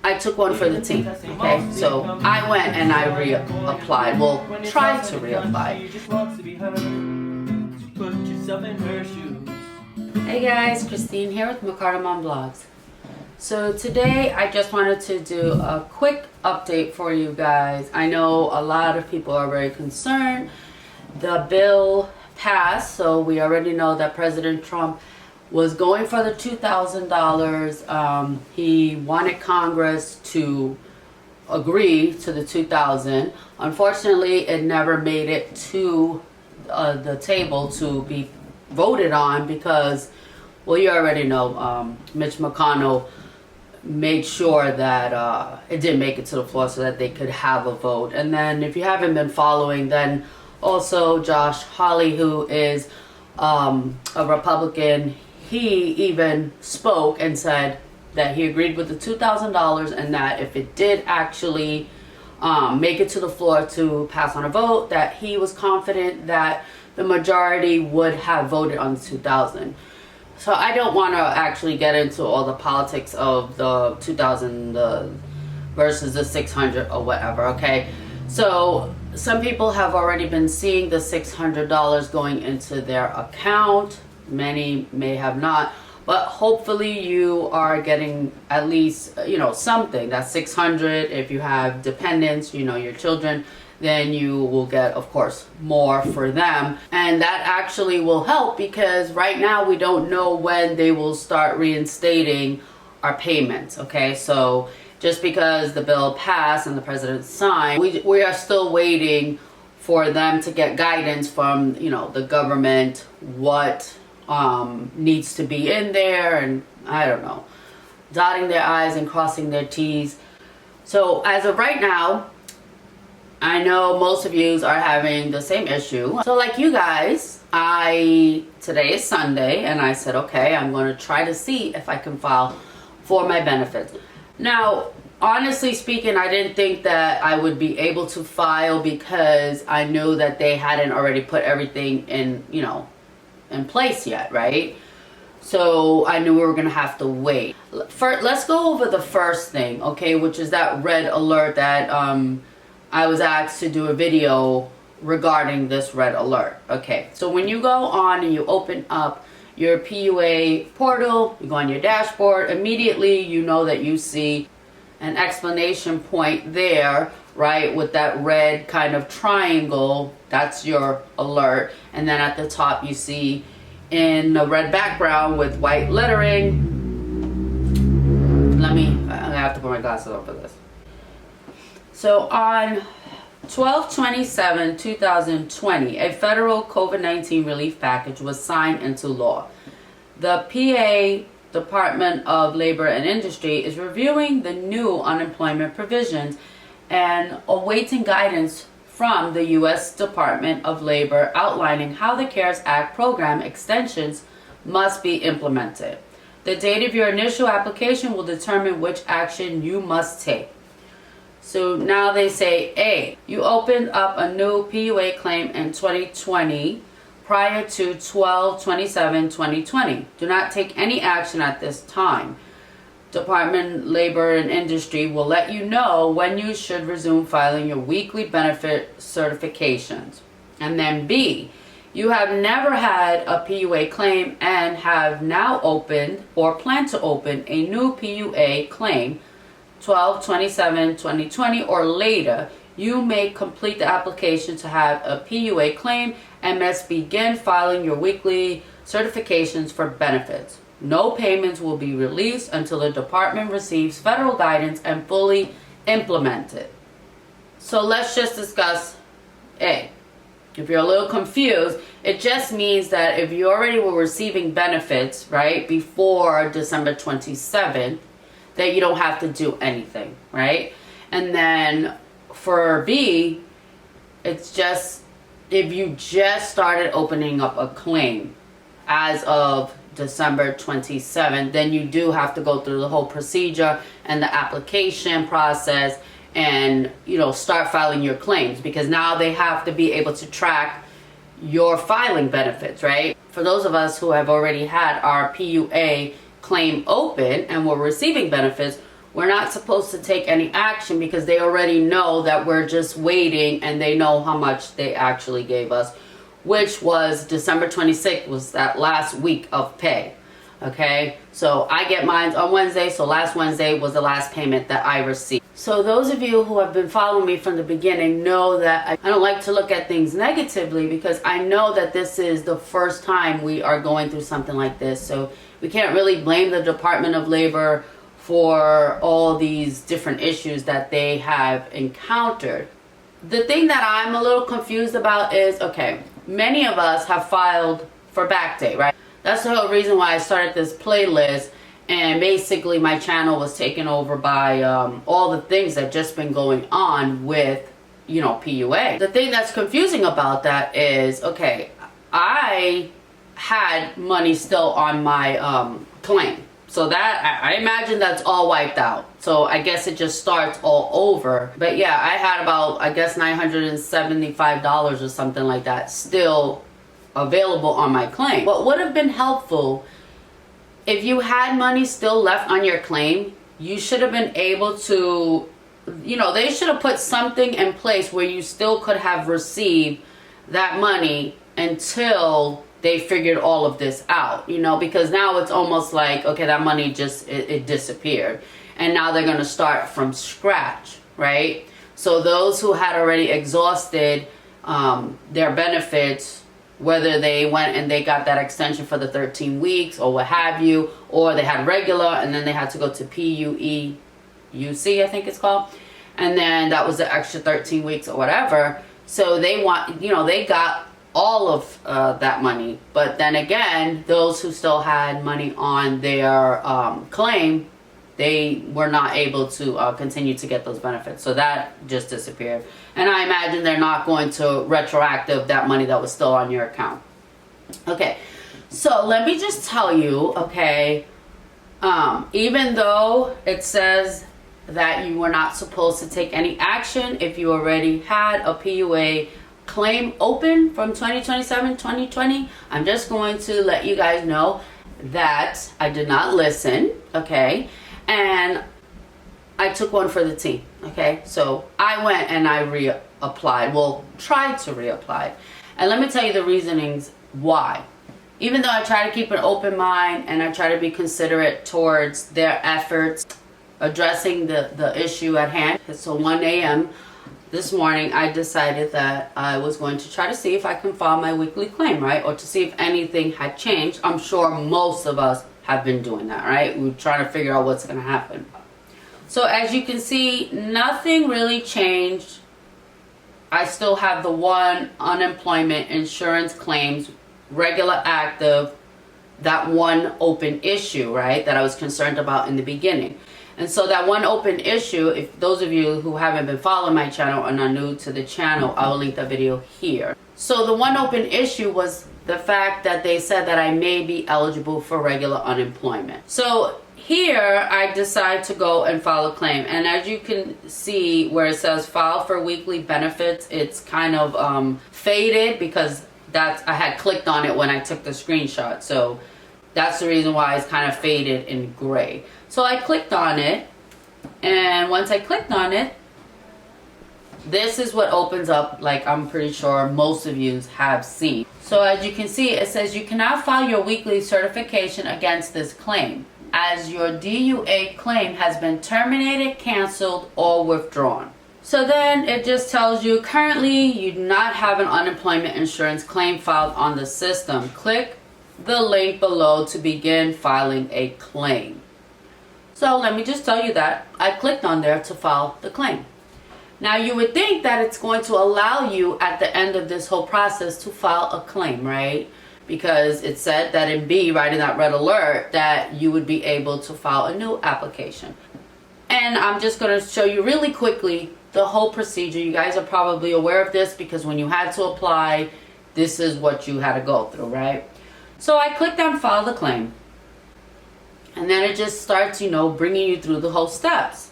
I took one for the team, okay? So I went and I reapplied. Well, tried to reapply. Hey guys, Christine here with McCardamom Blogs. So today I just wanted to do a quick update for you guys. I know a lot of people are very concerned. The bill passed, so we already know that President Trump was going for the $2,000. He wanted Congress to agree to the $2,000. Unfortunately, it never made it to the table to be voted on because, well, you already know, Mitch McConnell made sure that it didn't make it to the floor so that they could have a vote. And then if you haven't been following, then also Josh Hawley, who is a Republican, he even spoke and said that he agreed with the $2,000 and that if it did actually make it to the floor to pass on a vote, that he was confident that the majority would have voted on the $2,000. So I don't want to actually get into all the politics of the $2,000 versus the $600 or whatever, okay? So some people have already been seeing the $600 going into their account. Many may have not, but hopefully you are getting at least, you know, something. That's $600. If you have dependents, you know, your children, then you will get, of course, more for them. And that actually will help because right now we don't know when they will start reinstating our payments, okay? So just because the bill passed and the president signed, we are still waiting for them to get guidance from, you know, the government, what needs to be in there, and I don't know, dotting their I's and crossing their T's. So as of right now, I know most of you are having the same issue. So like you guys, today is Sunday, and I said, okay, I'm going to try to see if I can file for my benefits. Now, honestly speaking, I didn't think that I would be able to file because I knew that they hadn't already put everything in, you know, in place yet, right? So I knew we were going to have to wait. Let's go over the first thing, okay, which is that red alert that I was asked to do a video regarding this red alert. Okay, so when you go on and you open up your PUA portal, you go on your dashboard, immediately you know that you see an explanation point there, right, with that red kind of triangle. That's your alert. And then at the top you see in a red background with white lettering. I have to put my glasses on for this. So on 12/27/2020, a federal COVID-19 relief package was signed into law. The PA Department of Labor and Industry is reviewing the new unemployment provisions and awaiting guidance from the U.S. Department of Labor outlining how the CARES Act program extensions must be implemented. The date of your initial application will determine which action you must take. So now they say, A, you opened up a new PUA claim in 2020 prior to 12/27/2020. Do not take any action at this time. Department Labor and Industry will let you know when you should resume filing your weekly benefit certifications. And then B, you have never had a PUA claim and have now opened or plan to open a new PUA claim 12/27/2020 or later. You may complete the application to have a PUA claim and must begin filing your weekly certifications for benefits. No payments will be released until the department receives federal guidance and fully implement it. So let's just discuss A. If you're a little confused, it just means that if you already were receiving benefits, right, before December 27th, that you don't have to do anything, right? And then for B, it's just if you just started opening up a claim as of December 27th, then you do have to go through the whole procedure and the application process and, you know, start filing your claims, because now they have to be able to track your filing benefits, right? For those of us who have already had our PUA claim open and we're receiving benefits, we're not supposed to take any action because they already know that we're just waiting, and they know how much they actually gave us, which was December 26th, was that last week of pay. Okay, so I get mine on Wednesday, so last Wednesday was the last payment that I received. So those of you who have been following me from the beginning know that I don't like to look at things negatively, because I know that this is the first time we are going through something like this. So we can't really blame the Department of Labor for all these different issues that they have encountered. The thing that I'm a little confused about is, okay, many of us have filed for back day, right? That's the whole reason why I started this playlist, and basically my channel was taken over by all the things that just been going on with, you know, PUA. The thing that's confusing about that is, okay, I had money still on my claim. So that, I imagine that's all wiped out. So I guess it just starts all over. But yeah, I had about, I guess, $975 or something like that still available on my claim. What would have been helpful, if you had money still left on your claim, you should have been able to, you know, they should have put something in place where you still could have received that money until they figured all of this out, you know, because now it's almost like, okay, that money just, it disappeared. And now they're going to start from scratch, right? So those who had already exhausted their benefits, whether they went and they got that extension for the 13 weeks or what have you, or they had regular and then they had to go to PUA, I think it's called. And then that was the extra 13 weeks or whatever. So they want, you know, they got all of that money. But then again, those who still had money on their claim, they were not able to continue to get those benefits. So that just disappeared. And I imagine they're not going to retroactive that money that was still on your account. Okay, so let me just tell you, okay, even though it says that you were not supposed to take any action if you already had a PUA claim open from 2020, I'm just going to let you guys know that I did not listen, okay, and I took one for the team, okay. So I went and I reapplied, well, tried to reapply, and let me tell you the reasonings why. Even though I try to keep an open mind and I try to be considerate towards their efforts addressing the issue at hand. So 1 a.m. this morning, I decided that I was going to try to see if I can file my weekly claim, right? Or to see if anything had changed. I'm sure most of us have been doing that, right? We're trying to figure out what's going to happen. So as you can see, nothing really changed. I still have the one unemployment insurance claims, regular active, that one open issue, right? That I was concerned about in the beginning. And so that one open issue, if those of you who haven't been following my channel and are new to the channel, I will link that video here. So the one open issue was the fact that they said that I may be eligible for regular unemployment. So here I decide to go and file a claim. And as you can see where it says file for weekly benefits, it's kind of faded because I had clicked on it when I took the screenshot. So that's the reason why it's kind of faded in gray. So I clicked on it, and once I clicked on it, this is what opens up, like I'm pretty sure most of you have seen. So as you can see, it says you cannot file your weekly certification against this claim, as your DUA claim has been terminated, canceled, or withdrawn. So then it just tells you currently you do not have an unemployment insurance claim filed on the system. Click the link below to begin filing a claim. So let me just tell you that I clicked on there to file the claim. Now you would think that it's going to allow you at the end of this whole process to file a claim, right? Because it said that in B, right in that red alert, that you would be able to file a new application. And I'm just going to show you really quickly the whole procedure. You guys are probably aware of this because when you had to apply, this is what you had to go through, right? So I clicked on file the claim. And then it just starts, you know, bringing you through the whole steps.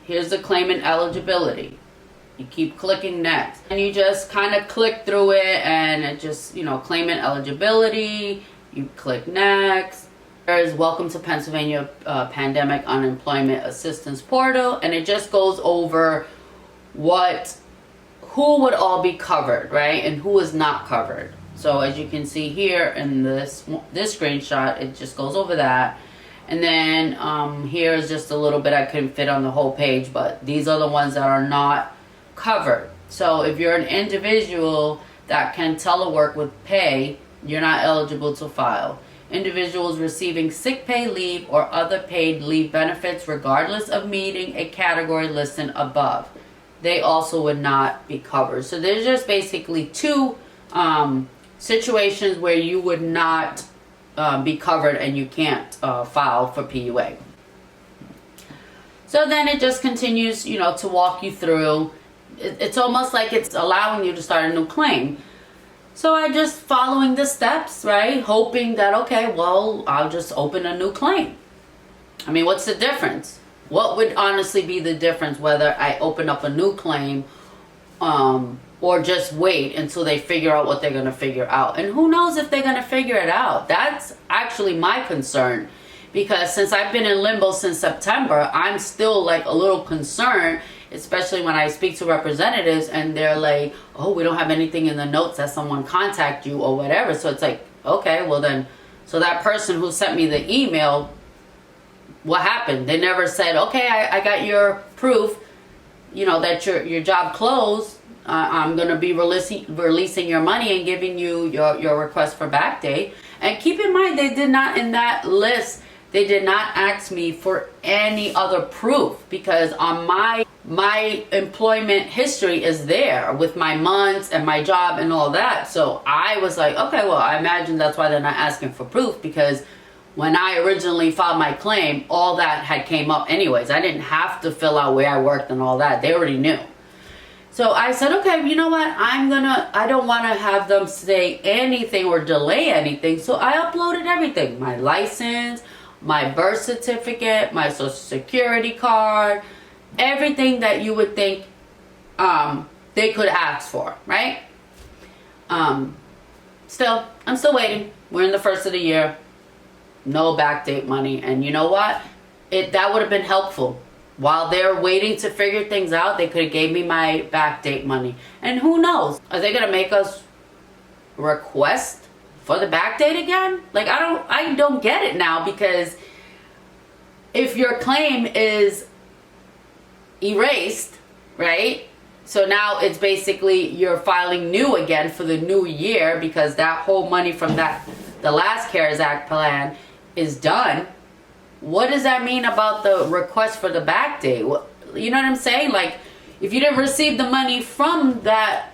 Here's the claimant eligibility. You keep clicking next. And you just kind of click through it and it just, you know, claimant eligibility. You click next. There's Welcome to Pennsylvania Pandemic Unemployment Assistance Portal, and it just goes over who would all be covered, right, and who is not covered. So as you can see here in this screenshot, it just goes over that. And then here's just a little bit. I couldn't fit on the whole page, but these are the ones that are not covered. So if you're an individual that can telework with pay, you're not eligible to file. Individuals receiving sick pay leave or other paid leave benefits regardless of meeting a category listed above, they also would not be covered. So there's just basically two situations where you would not be covered and you can't file for PUA. So then it just continues, to walk you through. It's almost like it's allowing you to start a new claim. So I just following the steps, right? Hoping that, okay, well, I'll just open a new claim. I mean, what's the difference? What would honestly be the difference whether I open up a new claim or just wait until they figure out what they're going to figure out? And who knows if they're going to figure it out? That's actually my concern, because since I've been in limbo since September, I'm still like a little concerned, especially when I speak to representatives and they're like, oh, we don't have anything in the notes that someone contact you or whatever. So it's like, okay, well then, so that person who sent me the email, what happened? They never said, okay, I got your proof, that your job closed. I'm going to be releasing your money and giving you your request for back date. And keep in mind, they did not, in that list, they did not ask me for any other proof, because on my employment history is there with my months and my job and all that. So I was like, okay, well, I imagine that's why they're not asking for proof, because when I originally filed my claim, all that had came up anyways. I didn't have to fill out where I worked and all that. They already knew. So I said, okay, you know what? I don't want to have them say anything or delay anything. So I uploaded everything. My license, my birth certificate, my social security card, everything that you would think they could ask for, right? I'm still waiting. We're in the first of the year. No backdate money. And you know what? That would have been helpful. While they're waiting to figure things out, they could have gave me my backdate money. And who knows? Are they going to make us request for the backdate again? Like, I don't get it now, because if your claim is erased, right? So now it's basically you're filing new again for the new year, because that whole money from the last CARES Act plan is done. What does that mean about the request for the back date? You know what I'm saying? Like, if you didn't receive the money from that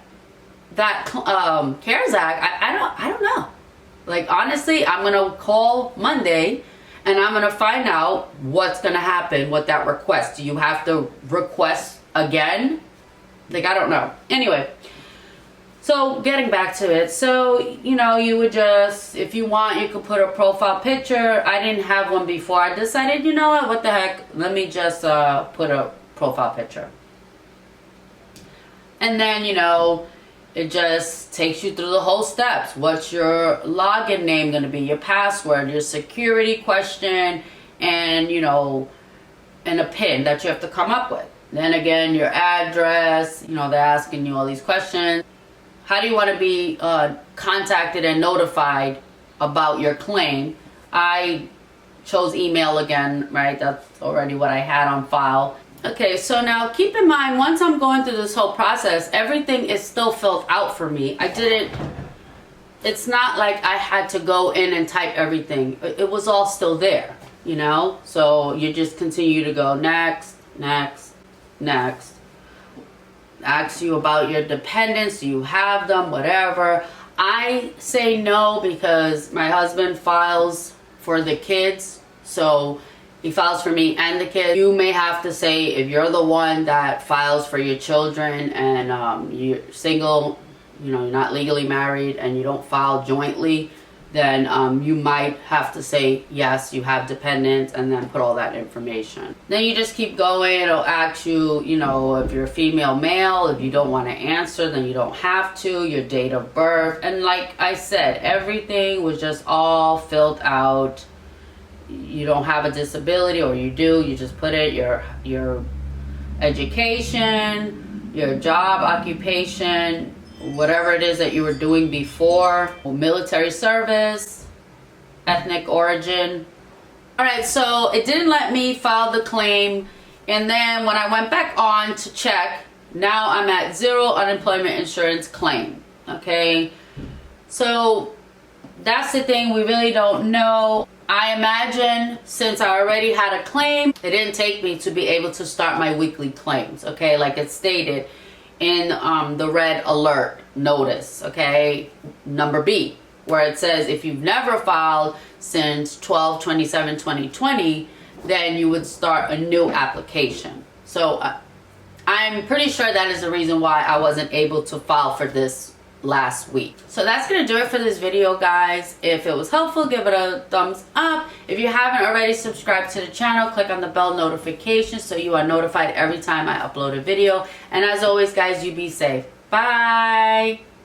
CARES Act, I don't know. Like, honestly, I'm gonna call Monday and I'm gonna find out what's gonna happen with that request. Do you have to request again? Like, I don't know. Anyway. So getting back to it, so you would just, if you want, you could put a profile picture. I didn't have one before. I decided, you know what the heck, let me just put a profile picture. And then, it just takes you through the whole steps. What's your login name going to be? Your password, your security question, and, and a PIN that you have to come up with. Then again, your address, they're asking you all these questions. How do you want to be contacted and notified about your claim? I chose email again, right? That's already what I had on file. Okay, so now keep in mind, once I'm going through this whole process, everything is still filled out for me. It's not like I had to go in and type everything. It was all still there, So you just continue to go next, next, next. Ask you about your dependents, do you have them, whatever. I say no because my husband files for the kids, so he files for me and the kids. You may have to say, if you're the one that files for your children and you're single, you're not legally married and you don't file jointly, then you might have to say yes, you have dependents, and then put all that information. Then you just keep going. It'll ask you, if you're female, male. If you don't want to answer, then you don't have to. Your date of birth. And like I said, everything was just all filled out you don't have a disability, or you do, you just put it, your education, your job, occupation, whatever it is that you were doing before, military service, ethnic origin. All right, so it didn't let me file the claim, and then when I went back on to check, now I'm at 0 unemployment insurance claim. Okay, so that's the thing, we really don't know. I imagine since I already had a claim, it didn't take me to be able to start my weekly claims, okay, like it stated in the red alert notice, okay, number B, where it says if you've never filed since 12/27/2020, then you would start a new application. So I'm pretty sure that is the reason why I wasn't able to file for this last week. So that's gonna do it for this video, guys. If it was helpful, give it a thumbs up. If you haven't already subscribed to the channel, click on the bell notification so you are notified every time I upload a video. And as always, guys, you be safe. Bye.